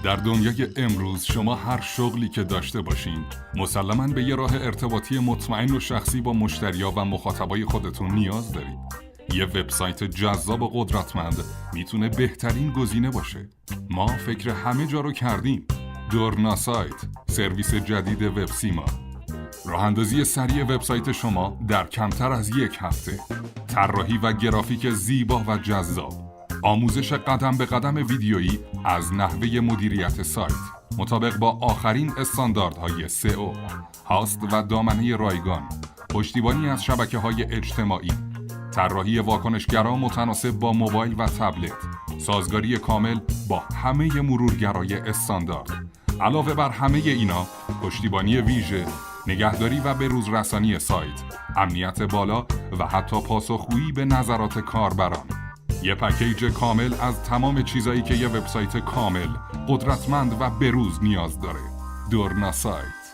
در دنیای امروز شما هر شغلی که داشته باشین مسلماً به یه راه ارتباطی مطمئن و شخصی با مشتریا و مخاطبای خودتون نیاز دارید. یه وبسایت جذاب و قدرتمند میتونه بهترین گزینه باشه. ما فکر همه جا رو کردیم. دورنا سایت، سرویس جدید وب سیما. راه اندازی سریع وبسایت شما در کمتر از یک هفته. طراحی و گرافیک زیبا و جذاب. آموزش قدم به قدم ویدیویی از نحوه مدیریت سایت مطابق با آخرین استانداردهای سئو، هاست و دامنه رایگان، پشتیبانی از شبکه‌های اجتماعی، طراحی واکنشگرا متناسب با موبایل و تبلت، سازگاری کامل با همه مرورگرای استاندارد. علاوه بر همه اینا، پشتیبانی ویژه، نگهداری و بروز رسانی سایت، امنیت بالا و حتی پاسخگویی به نظرات کاربران. یه پکیج کامل از تمام چیزایی که یه وبسایت کامل، قدرتمند و بروز نیاز داره. دورنا سایت.